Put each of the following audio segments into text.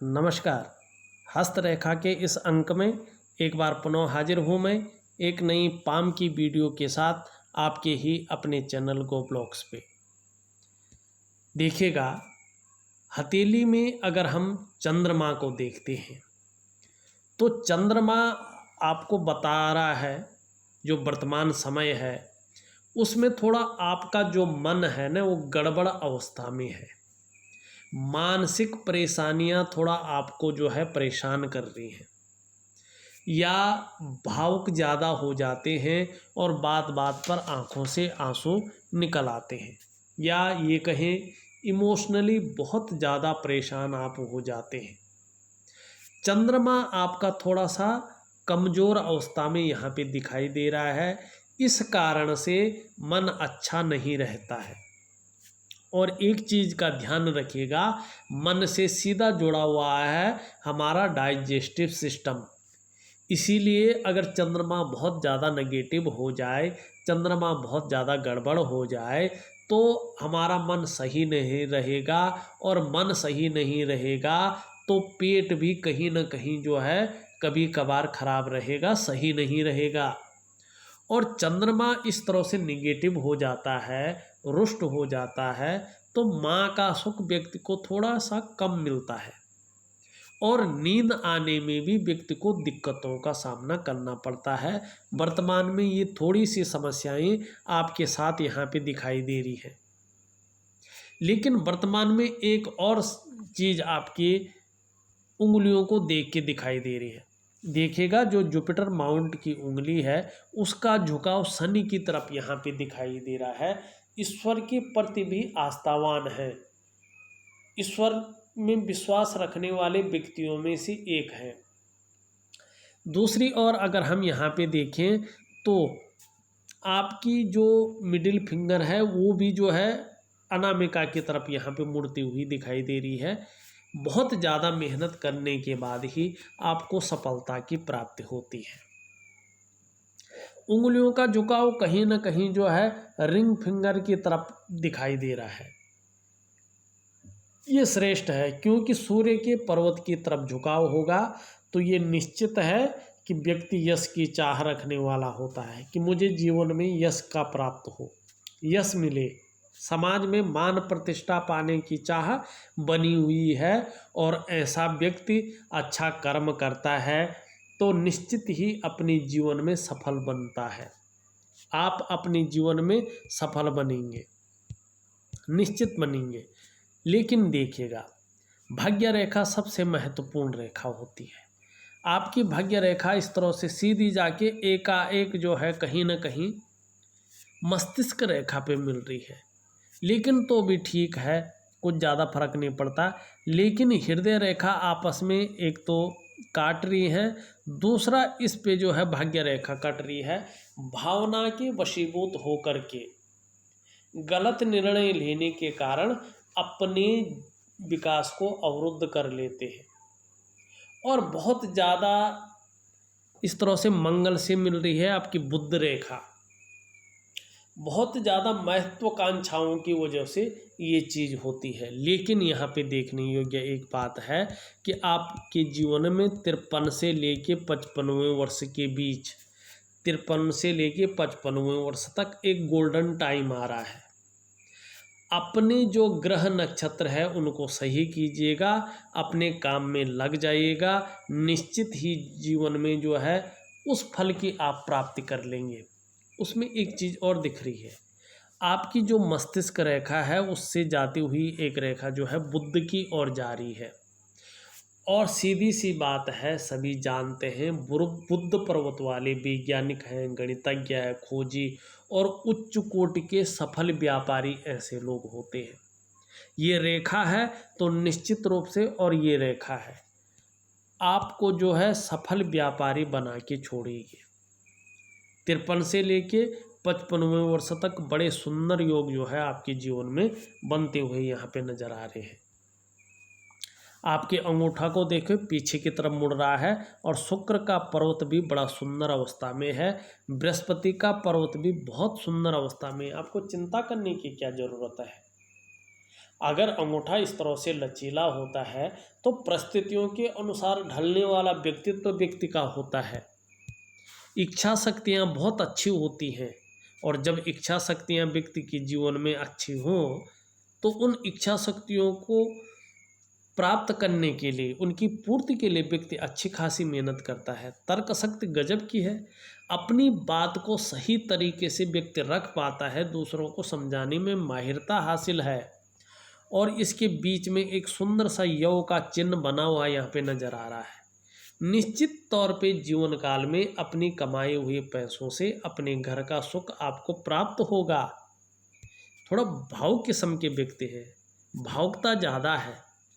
नमस्कार। हस्तरेखा के इस अंक में एक बार पुनः हाजिर हूँ मैं एक नई पाम की वीडियो के साथ आपके ही अपने चैनल गो ब्लॉग्स पे। देखिएगा, हथेली में अगर हम चंद्रमा को देखते हैं तो चंद्रमा आपको बता रहा है जो वर्तमान समय है उसमें थोड़ा आपका जो मन है ना वो गड़बड़ अवस्था में है। मानसिक परेशानियां थोड़ा आपको जो है परेशान कर रही हैं या भावुक ज़्यादा हो जाते हैं और बात बात पर आंखों से आंसू निकल आते हैं, या ये कहें इमोशनली बहुत ज़्यादा परेशान आप हो जाते हैं। चंद्रमा आपका थोड़ा सा कमज़ोर अवस्था में यहाँ पे दिखाई दे रहा है, इस कारण से मन अच्छा नहीं रहता है। और एक चीज़ का ध्यान रखिएगा, मन से सीधा जुड़ा हुआ है हमारा डाइजेस्टिव सिस्टम। इसीलिए अगर चंद्रमा बहुत ज़्यादा नेगेटिव हो जाए, चंद्रमा बहुत ज़्यादा गड़बड़ हो जाए तो हमारा मन सही नहीं रहेगा, और मन सही नहीं रहेगा तो पेट भी कहीं ना कहीं जो है कभी कभार खराब रहेगा, सही नहीं रहेगा। और चंद्रमा इस तरह से निगेटिव हो जाता है, रुष्ट हो जाता है, तो माँ का सुख व्यक्ति को थोड़ा सा कम मिलता है और नींद आने में भी व्यक्ति को दिक्कतों का सामना करना पड़ता है। वर्तमान में ये थोड़ी सी समस्याएं आपके साथ यहाँ पे दिखाई दे रही है। लेकिन वर्तमान में एक और चीज़ आपकी उंगलियों को देख के दिखाई दे रही है। देखिएगा, जो जुपिटर माउंट की उंगली है उसका झुकाव शनि की तरफ यहाँ पे दिखाई दे रहा है। ईश्वर के प्रति भी आस्थावान है, ईश्वर में विश्वास रखने वाले व्यक्तियों में से एक है। दूसरी ओर अगर हम यहाँ पे देखें तो आपकी जो मिडिल फिंगर है वो भी जो है अनामिका की तरफ यहाँ पे मुड़ती हुई दिखाई दे रही है। बहुत ज़्यादा मेहनत करने के बाद ही आपको सफलता की प्राप्ति होती है। उंगलियों का झुकाव कहीं ना कहीं जो है रिंग फिंगर की तरफ दिखाई दे रहा है। ये श्रेष्ठ है, क्योंकि सूर्य के पर्वत की तरफ झुकाव होगा तो ये निश्चित है कि व्यक्ति यश की चाह रखने वाला होता है कि मुझे जीवन में यश का प्राप्त हो, यश मिले, समाज में मान प्रतिष्ठा पाने की चाह बनी हुई है। और ऐसा व्यक्ति अच्छा कर्म करता है तो निश्चित ही अपने जीवन में सफल बनता है। आप अपने जीवन में सफल बनेंगे, निश्चित बनेंगे। लेकिन देखिएगा, भाग्य रेखा सबसे महत्वपूर्ण रेखा होती है। आपकी भाग्य रेखा इस तरह से सीधी जाके एकाएक जो है कहीं ना कहीं मस्तिष्क रेखा पे मिल रही है, लेकिन तो भी ठीक है, कुछ ज़्यादा फर्क नहीं पड़ता। लेकिन हृदय रेखा आपस में एक तो काट रही है, दूसरा इस पे जो है भाग्य रेखा कट रही है। भावना के वशीभूत होकर के गलत निर्णय लेने के कारण अपने विकास को अवरुद्ध कर लेते हैं। और बहुत ज़्यादा इस तरह से मंगल से मिल रही है आपकी बुध रेखा, बहुत ज़्यादा महत्वाकांक्षाओं की वजह से ये चीज़ होती है। लेकिन यहाँ पे देखने योग्य एक बात है कि आपके जीवन में 53 से लेके 55वें वर्ष के बीच, 53 से लेके 55वें वर्ष तक एक गोल्डन टाइम आ रहा है। अपने जो ग्रह नक्षत्र है उनको सही कीजिएगा, अपने काम में लग जाइएगा, निश्चित ही जीवन में जो है उस फल की आप प्राप्ति कर लेंगे। उसमें एक चीज़ और दिख रही है, आपकी जो मस्तिष्क रेखा है उससे जाती हुई एक रेखा जो है बुध की ओर जा रही है। और सीधी सी बात है, सभी जानते हैं बुध पर्वत वाले वैज्ञानिक हैं, गणितज्ञ हैं, खोजी और उच्च कोटि के सफल व्यापारी ऐसे लोग होते हैं। ये रेखा है तो निश्चित रूप से, और ये रेखा है आपको जो है सफल व्यापारी बना के छोड़ेगी। 53 से लेके 55वें वर्ष तक बड़े सुंदर योग जो है आपके जीवन में बनते हुए यहाँ पे नजर आ रहे हैं। आपके अंगूठा को देखो, पीछे की तरफ मुड़ रहा है, और शुक्र का पर्वत भी बड़ा सुंदर अवस्था में है, बृहस्पति का पर्वत भी बहुत सुंदर अवस्था में है। आपको चिंता करने की क्या ज़रूरत है। अगर अंगूठा इस तरह से लचीला होता है तो परिस्थितियों के अनुसार ढलने वाला व्यक्तित्व व्यक्ति का होता है। इच्छा शक्तियाँ बहुत अच्छी होती हैं, और जब इच्छा शक्तियाँ व्यक्ति के जीवन में अच्छी हों तो उन इच्छा शक्तियों को प्राप्त करने के लिए, उनकी पूर्ति के लिए व्यक्ति अच्छी खासी मेहनत करता है। तर्क शक्ति गजब की है, अपनी बात को सही तरीके से व्यक्ति रख पाता है, दूसरों को समझाने में माहिरता हासिल है। और इसके बीच में एक सुंदर सा यव का चिन्ह बना हुआ यहाँ पे नजर आ रहा है। निश्चित तौर पे जीवन काल में अपनी कमाए हुए पैसों से अपने घर का सुख आपको प्राप्त होगा। थोड़ा भावुक किस्म के व्यक्ति हैं, भावुकता ज़्यादा है,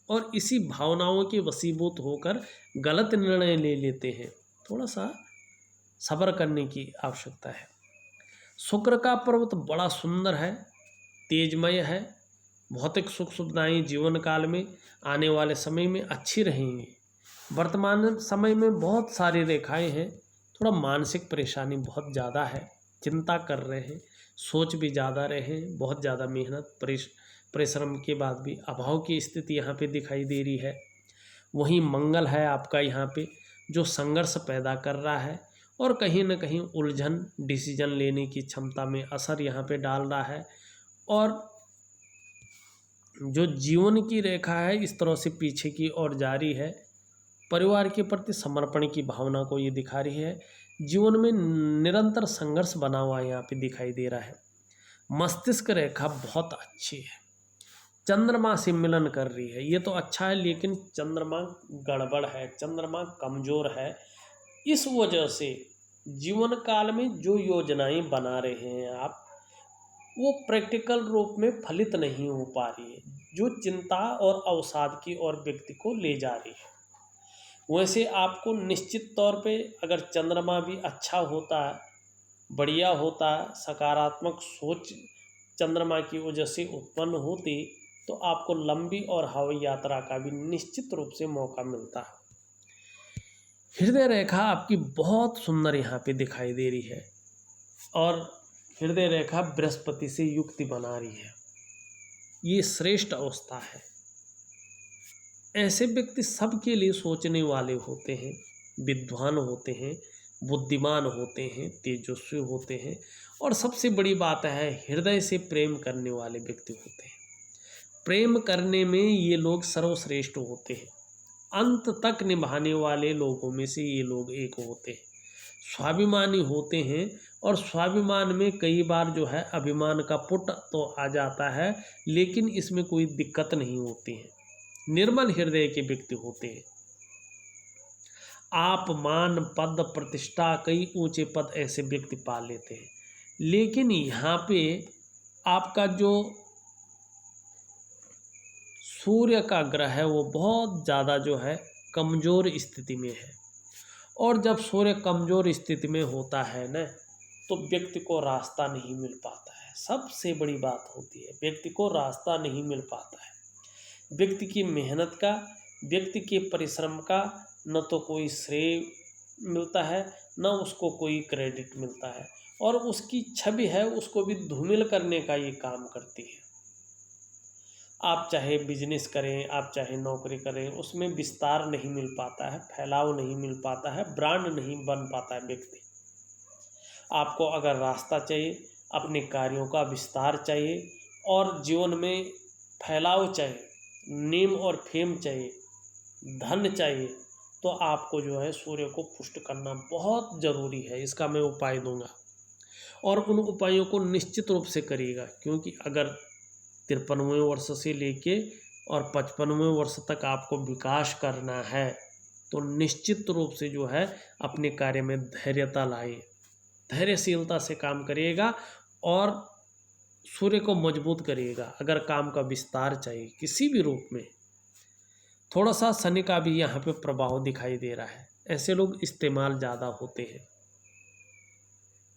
और इसी भावनाओं के वशीभूत होकर गलत निर्णय ले लेते हैं। थोड़ा सा सब्र करने की आवश्यकता है। शुक्र का पर्वत बड़ा सुंदर है, तेजमय है। भौतिक सुख सुविधाएं जीवन काल में आने वाले समय में अच्छी रहेंगी। वर्तमान समय में बहुत सारी रेखाएं हैं, थोड़ा मानसिक परेशानी बहुत ज़्यादा है, चिंता कर रहे हैं, सोच भी ज़्यादा रहे हैं, बहुत ज़्यादा मेहनत परिश्रम के बाद भी अभाव की स्थिति यहाँ पे दिखाई दे रही है। वहीं मंगल है आपका यहाँ पे, जो संघर्ष पैदा कर रहा है और कहीं ना कहीं उलझन, डिसीजन लेने की क्षमता में असर यहाँ पे डाल रहा है। और जो जीवन की रेखा है इस तरह से पीछे की ओर जारी है। परिवार के प्रति समर्पण की भावना को ये दिखा रही है। जीवन में निरंतर संघर्ष बना हुआ यहाँ पे दिखाई दे रहा है। मस्तिष्क रेखा बहुत अच्छी है, चंद्रमा से मिलन कर रही है, ये तो अच्छा है, लेकिन चंद्रमा गड़बड़ है, चंद्रमा कमजोर है। इस वजह से जीवन काल में जो योजनाएं बना रहे हैं आप, वो प्रैक्टिकल रूप में फलित नहीं हो पा रही है, जो चिंता और अवसाद की ओर व्यक्ति को ले जा रही है। वैसे आपको निश्चित तौर पे अगर चंद्रमा भी अच्छा होता, बढ़िया होता, सकारात्मक सोच चंद्रमा की वजह से उत्पन्न होती, तो आपको लंबी और हवाई यात्रा का भी निश्चित रूप से मौका मिलता है। हृदय रेखा आपकी बहुत सुंदर यहाँ पे दिखाई दे रही है, और हृदय रेखा बृहस्पति से युक्ति बना रही है। ये श्रेष्ठ अवस्था है। ऐसे व्यक्ति सबके लिए सोचने वाले होते हैं, विद्वान होते हैं, बुद्धिमान होते हैं, तेजस्वी होते हैं, और सबसे बड़ी बात है हृदय से प्रेम करने वाले व्यक्ति होते हैं। प्रेम करने में ये लोग सर्वश्रेष्ठ होते हैं। अंत तक निभाने वाले लोगों में से ये लोग एक होते हैं। स्वाभिमानी होते हैं, और स्वाभिमान में कई बार जो है अभिमान का पुट तो आ जाता है, लेकिन इसमें कोई दिक्कत नहीं होती है। निर्मल हृदय के व्यक्ति होते हैं। आप मान, पद, प्रतिष्ठा, कई ऊंचे पद ऐसे व्यक्ति पा लेते हैं, लेकिन यहाँ पे आपका जो सूर्य का ग्रह है वो बहुत ज़्यादा जो है कमज़ोर स्थिति में है। और जब सूर्य कमज़ोर स्थिति में होता है ना, तो व्यक्ति को रास्ता नहीं मिल पाता है। सबसे बड़ी बात होती है, व्यक्ति को रास्ता नहीं मिल पाता है। व्यक्ति की मेहनत का, व्यक्ति के परिश्रम का न तो कोई श्रेय मिलता है, न उसको कोई क्रेडिट मिलता है, और उसकी छवि है उसको भी धूमिल करने का ये काम करती है। आप चाहे बिजनेस करें, आप चाहे नौकरी करें, उसमें विस्तार नहीं मिल पाता है, फैलाव नहीं मिल पाता है, ब्रांड नहीं बन पाता है व्यक्ति। आपको अगर रास्ता चाहिए, अपने कार्यों का विस्तार चाहिए, और जीवन में फैलाव चाहिए, नेम और फेम चाहिए, धन चाहिए, तो आपको जो है सूर्य को पुष्ट करना बहुत ज़रूरी है। इसका मैं उपाय दूंगा, और उन उपायों को निश्चित रूप से करिएगा, क्योंकि अगर 53वें वर्ष से लेके और 55वें वर्ष तक आपको विकास करना है, तो निश्चित रूप से जो है अपने कार्य में धैर्यता लाए, धैर्यशीलता से काम करिएगा, और सूर्य को मजबूत करिएगा। अगर काम का विस्तार चाहिए किसी भी रूप में, थोड़ा सा शनि का भी यहाँ पे प्रभाव दिखाई दे रहा है। ऐसे लोग इस्तेमाल ज़्यादा होते हैं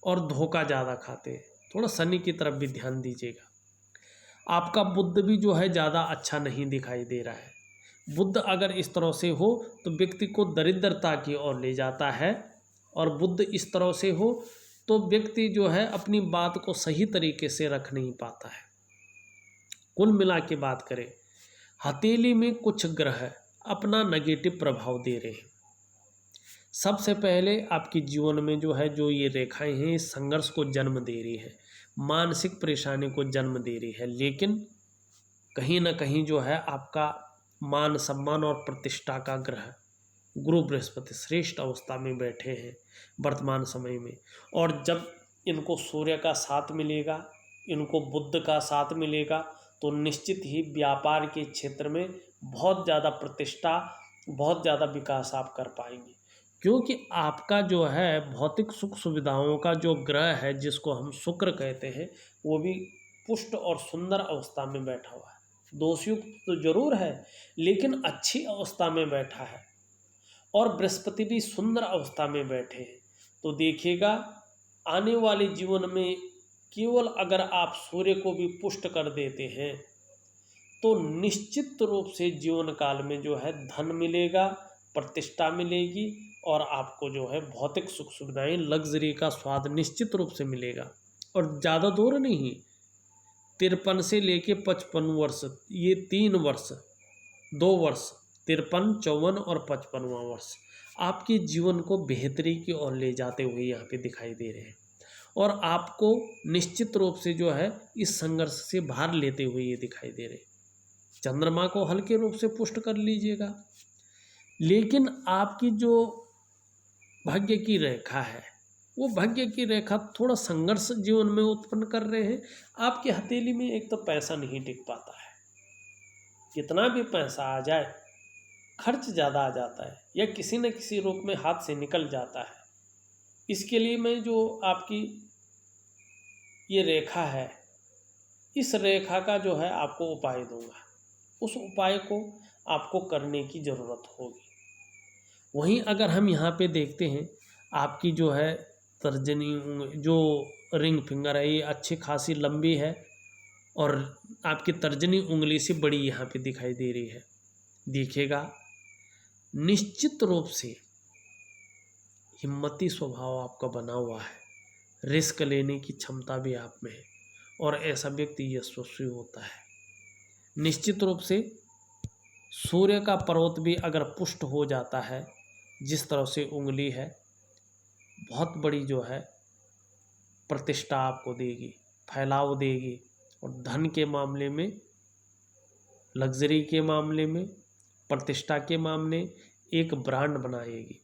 और धोखा ज़्यादा खाते हैं, थोड़ा शनि की तरफ भी ध्यान दीजिएगा। आपका बुद्ध भी जो है ज़्यादा अच्छा नहीं दिखाई दे रहा है। बुद्ध अगर इस तरह से हो तो व्यक्ति को दरिद्रता की ओर ले जाता है, और बुद्ध इस तरह से हो तो व्यक्ति जो है अपनी बात को सही तरीके से रख नहीं पाता है। कुल मिला के बात करें, हथेली में कुछ ग्रह अपना नेगेटिव प्रभाव दे रहे हैं। सबसे पहले आपके जीवन में जो है, जो ये रेखाएं हैं, इस संघर्ष को जन्म दे रही है, मानसिक परेशानी को जन्म दे रही है। लेकिन कहीं ना कहीं जो है आपका मान सम्मान और प्रतिष्ठा का ग्रह गुरु बृहस्पति श्रेष्ठ अवस्था में बैठे हैं वर्तमान समय में। और जब इनको सूर्य का साथ मिलेगा, इनको बुध का साथ मिलेगा, तो निश्चित ही व्यापार के क्षेत्र में बहुत ज़्यादा प्रतिष्ठा, बहुत ज़्यादा विकास आप कर पाएंगे। क्योंकि आपका जो है भौतिक सुख सुविधाओं का जो ग्रह है, जिसको हम शुक्र कहते हैं, वो भी पुष्ट और सुंदर अवस्था में बैठा हुआ है। दोषयुक्त तो जरूर है, लेकिन अच्छी अवस्था में बैठा है। और बृहस्पति भी सुंदर अवस्था में बैठे हैं। तो देखिएगा, आने वाले जीवन में केवल अगर आप सूर्य को भी पुष्ट कर देते हैं, तो निश्चित रूप से जीवन काल में जो है धन मिलेगा, प्रतिष्ठा मिलेगी, और आपको जो है भौतिक सुख सुविधाएं, लग्जरी का स्वाद निश्चित रूप से मिलेगा। और ज़्यादा दूर नहीं, 53 से लेके 55 वर्ष, ये 3 वर्ष, 2 वर्ष, 53, 54 और 55वां वर्ष आपके जीवन को बेहतरी की ओर ले जाते हुए यहाँ पे दिखाई दे रहे हैं। और आपको निश्चित रूप से जो है इस संघर्ष से बाहर लेते हुए ये दिखाई दे रहे हैं। चंद्रमा को हल्के रूप से पुष्ट कर लीजिएगा, लेकिन आपकी जो भाग्य की रेखा है, वो भाग्य की रेखा थोड़ा संघर्ष जीवन में उत्पन्न कर रहे हैं। आपकी हथेली में एक तो पैसा नहीं टिक पाता है, कितना भी पैसा आ जाए खर्च ज़्यादा आ जाता है, या किसी न किसी रूप में हाथ से निकल जाता है। इसके लिए मैं जो आपकी ये रेखा है, इस रेखा का जो है आपको उपाय दूंगा, उस उपाय को आपको करने की ज़रूरत होगी। वहीं अगर हम यहाँ पे देखते हैं, आपकी जो है तर्जनी जो रिंग फिंगर है, ये अच्छी खासी लंबी है, और आपकी तर्जनी उंगली से बड़ी यहाँ पे दिखाई दे रही है। देखिएगा, निश्चित रूप से हिम्मती स्वभाव आपका बना हुआ है, रिस्क लेने की क्षमता भी आप में है, और ऐसा व्यक्ति यशस्वी होता है। निश्चित रूप से सूर्य का पर्वत भी अगर पुष्ट हो जाता है, जिस तरह से उंगली है, बहुत बड़ी जो है प्रतिष्ठा आपको देगी, फैलाव देगी, और धन के मामले में, लग्जरी के मामले में, प्रतिष्ठा के मामले एक ब्रांड बनाएगी।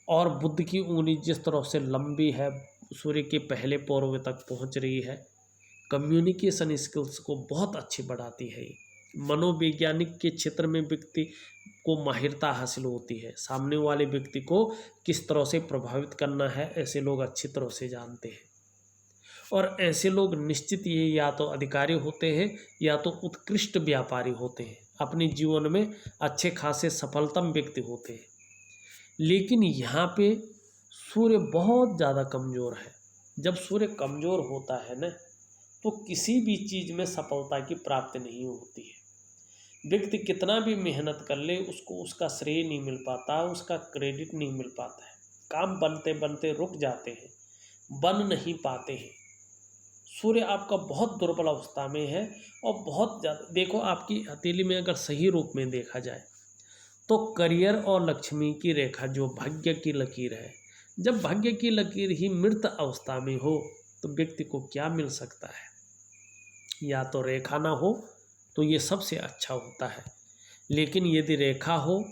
और बुध की उंगली जिस तरह से लंबी है, सूर्य के पहले पौरवे तक पहुंच रही है, कम्युनिकेशन स्किल्स को बहुत अच्छी बढ़ाती है। मनोवैज्ञानिक के क्षेत्र में व्यक्ति को माहिरता हासिल होती है, सामने वाले व्यक्ति को किस तरह से प्रभावित करना है, ऐसे लोग अच्छी तरह से जानते हैं। और ऐसे लोग निश्चित ये या तो अधिकारी होते हैं या तो उत्कृष्ट व्यापारी होते हैं, अपने जीवन में अच्छे खासे सफलतम व्यक्ति होते हैं। लेकिन यहाँ पे सूर्य बहुत ज़्यादा कमज़ोर है। जब सूर्य कमज़ोर होता है ना, तो किसी भी चीज़ में सफलता की प्राप्ति नहीं होती है। व्यक्ति कितना भी मेहनत कर ले, उसको उसका श्रेय नहीं मिल पाता, उसका क्रेडिट नहीं मिल पाता है। काम बनते बनते रुक जाते हैं, बन नहीं पाते हैं। सूर्य आपका बहुत दुर्बल अवस्था में है, और बहुत ज़्यादा देखो, आपकी हथेली में अगर सही रूप में देखा जाए तो करियर और लक्ष्मी की रेखा जो भाग्य की लकीर है, जब भाग्य की लकीर ही मृत अवस्था में हो, तो व्यक्ति को क्या मिल सकता है? या तो रेखा ना हो तो ये सबसे अच्छा होता है, लेकिन यदि रेखा हो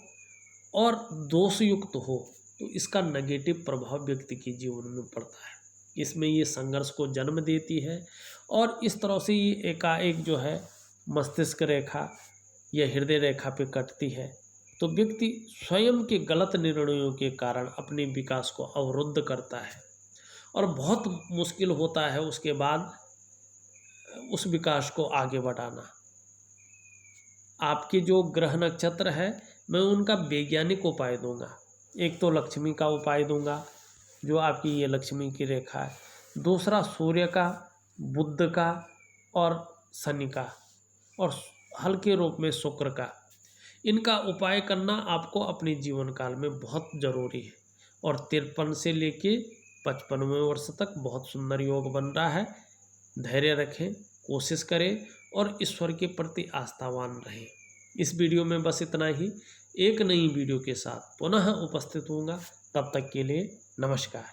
और दोषयुक्त हो, तो इसका नेगेटिव प्रभाव व्यक्ति के जीवन में पड़ता है। इसमें ये संघर्ष को जन्म देती है, और इस तरह से ये एकाएक जो है मस्तिष्क रेखा या हृदय रेखा पे कटती है, तो व्यक्ति स्वयं के गलत निर्णयों के कारण अपने विकास को अवरुद्ध करता है, और बहुत मुश्किल होता है उसके बाद उस विकास को आगे बढ़ाना। आपके जो ग्रह नक्षत्र है, मैं उनका वैज्ञानिक उपाय दूंगा। एक तो लक्ष्मी का उपाय दूंगा, जो आपकी ये लक्ष्मी की रेखा है। दूसरा सूर्य का, बुध का और शनि का, और हल्के रूप में शुक्र का। इनका उपाय करना आपको अपने जीवन काल में बहुत ज़रूरी है। और 53 से लेके 55वें वर्ष तक बहुत सुंदर योग बन रहा है। धैर्य रखें, कोशिश करें, और ईश्वर के प्रति आस्थावान रहें। इस वीडियो में बस इतना ही। एक नई वीडियो के साथ पुनः उपस्थित होऊंगा। तब तक के लिए नमस्कार।